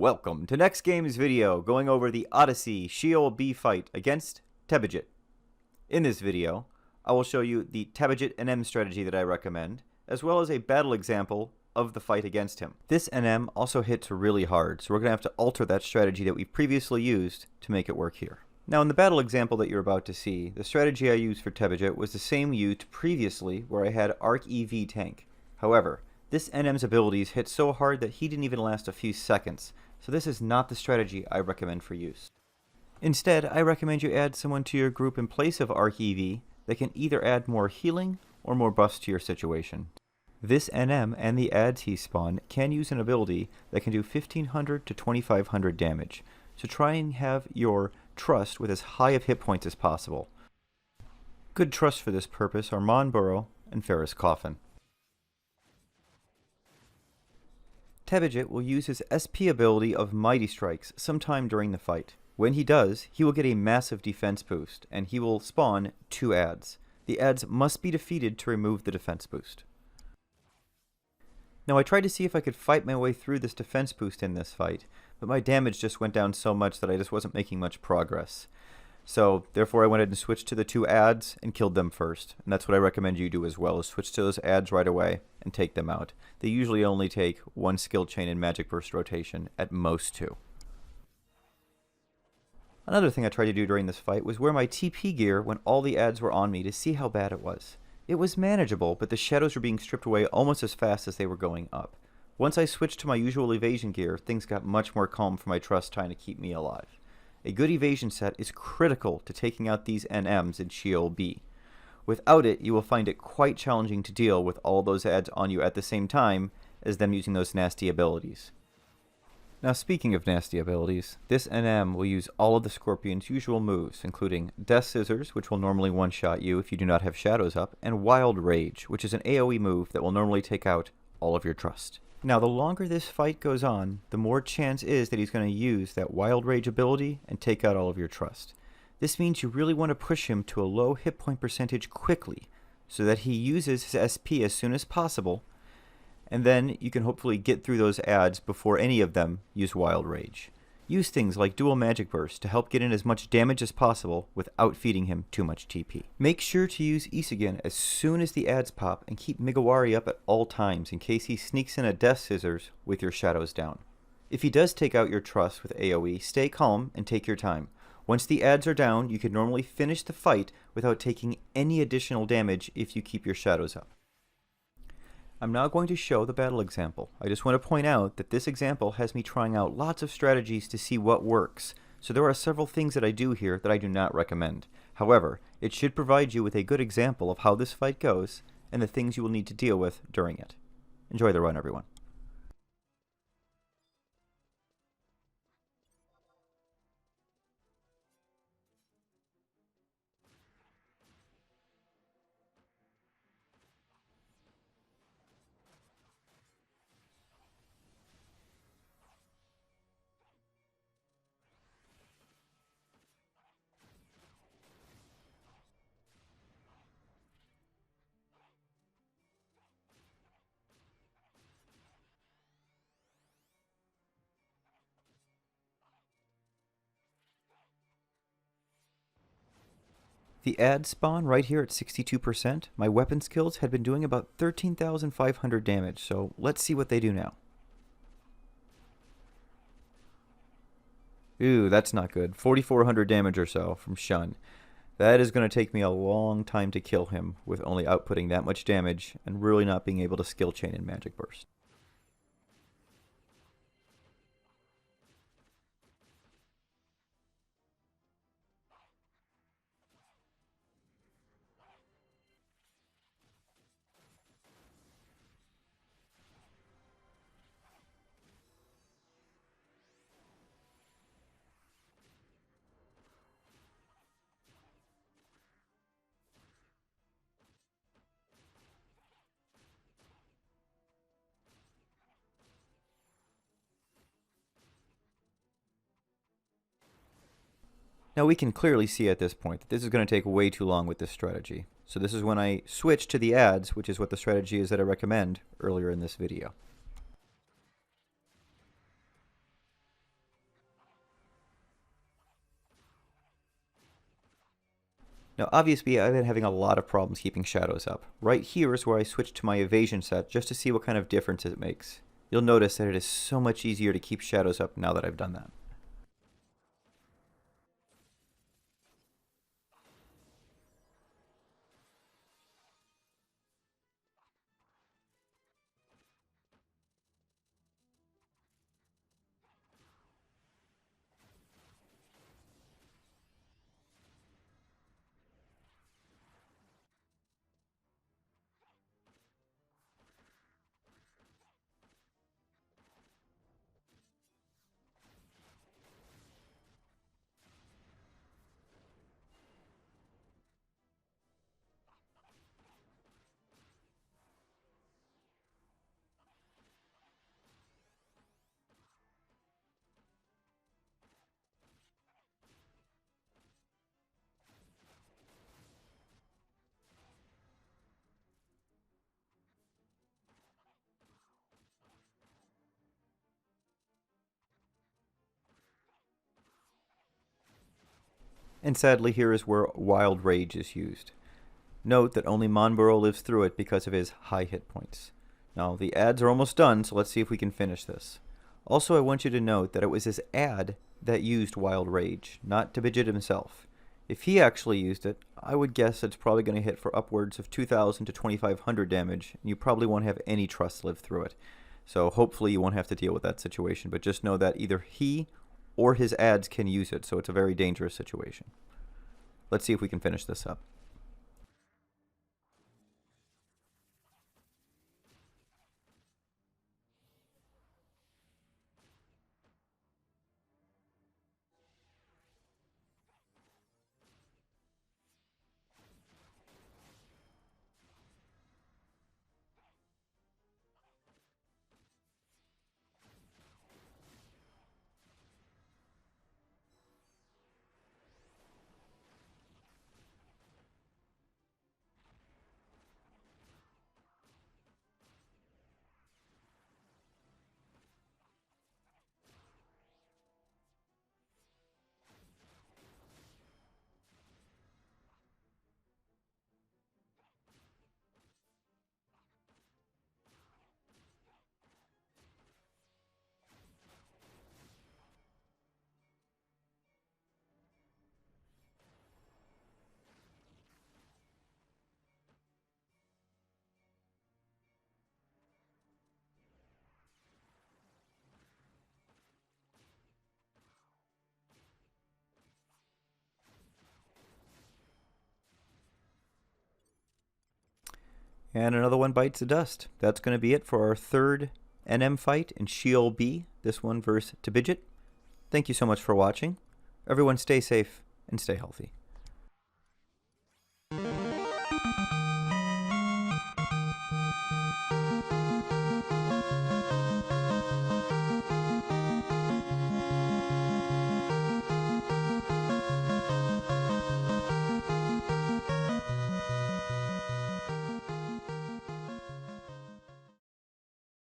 Welcome to NEXTGames video going over the Odyssey Sheol B fight against Tabijet. In this video, I will show you the Tabijet NM strategy that I recommend, as well as a battle example of the fight against him. This NM also hits really hard, so we're going to have to alter that strategy that we previously used to make it work here. Now in the battle example that you're about to see, the strategy I used for Tabijet was the same used previously where I had Arc EV tank. However, this NM's abilities hit so hard that he didn't even last a few seconds, so this is not the strategy I recommend for use. Instead, I recommend you add someone to your group in place of Arc EV that can either add more healing or more buffs to your situation. This NM and the ads he spawned can use an ability that can do 1500 to 2500 damage, so try and have your trust with as high of hit points as possible. Good trust for this purpose are Monborough and Ferris Coffin. Tabijet will use his SP ability of Mighty Strikes sometime during the fight. When he does, he will get a massive defense boost, and he will spawn 2 ads. The ads must be defeated to remove the defense boost. Now I tried to see if I could fight my way through this defense boost in this fight, but my damage just went down so much that I just wasn't making much progress. So therefore I went ahead and switched to the 2 ads and killed them first. And that's what I recommend you do as well, is switch to those ads right away and take them out. They usually only take 1 skill chain in Magic Burst rotation, at most 2. Another thing I tried to do during this fight was wear my TP gear when all the ads were on me to see how bad it was. It was manageable, but the shadows were being stripped away almost as fast as they were going up. Once I switched to my usual evasion gear, things got much more calm for my trust trying to keep me alive. A good evasion set is critical to taking out these NMs in Sheol B. Without it, you will find it quite challenging to deal with all those ads on you at the same time as them using those nasty abilities. Now speaking of nasty abilities, this NM will use all of the Scorpion's usual moves, including Death Scissors, which will normally one-shot you if you do not have shadows up, and Wild Rage, which is an AoE move that will normally take out all of your trust. Now the longer this fight goes on, the more chance is that he's going to use that Wild Rage ability and take out all of your trust. This means you really want to push him to a low hit point percentage quickly, so that he uses his SP as soon as possible, and then you can hopefully get through those ads before any of them use Wild Rage. Use things like Dual Magic Burst to help get in as much damage as possible without feeding him too much TP. Make sure to use Isagen as soon as the ads pop and keep Migawari up at all times in case he sneaks in a Death Scissors with your shadows down. If he does take out your trust with AoE, stay calm and take your time. Once the ads are down, you can normally finish the fight without taking any additional damage if you keep your shadows up. I'm now going to show the battle example. I just want to point out that this example has me trying out lots of strategies to see what works, so there are several things that I do here that I do not recommend. However, it should provide you with a good example of how this fight goes and the things you will need to deal with during it. Enjoy the run, everyone. The ad spawn right here at 62%, my weapon skills had been doing about 13,500 damage, so let's see what they do now. Ooh, that's not good. 4,400 damage or so from Shun. That is going to take me a long time to kill him with only outputting that much damage and really not being able to skill chain in Magic Burst. Now we can clearly see at this point that this is going to take way too long with this strategy. So this is when I switch to the ads, which is what the strategy is that I recommend earlier in this video. Now, obviously, I've been having a lot of problems keeping shadows up. Right here is where I switch to my evasion set just to see what kind of difference it makes. You'll notice that it is so much easier to keep shadows up now that I've done that. And sadly, here is where Wild Rage is used. Note that only Monborough lives through it because of his high hit points. Now, the ads are almost done, so let's see if we can finish this. Also, I want you to note that it was his ad that used Wild Rage, not Tabijet himself. If he actually used it, I would guess it's probably going to hit for upwards of 2,000 to 2,500 damage, and you probably won't have any trust live through it. So hopefully you won't have to deal with that situation, but just know that either he or his ads can use it, so it's a very dangerous situation. Let's see if we can finish this up. And another one bites the dust. That's going to be it for our third NM fight in Sheol B, this one versus Tabijet. Thank you so much for watching. Everyone stay safe and stay healthy.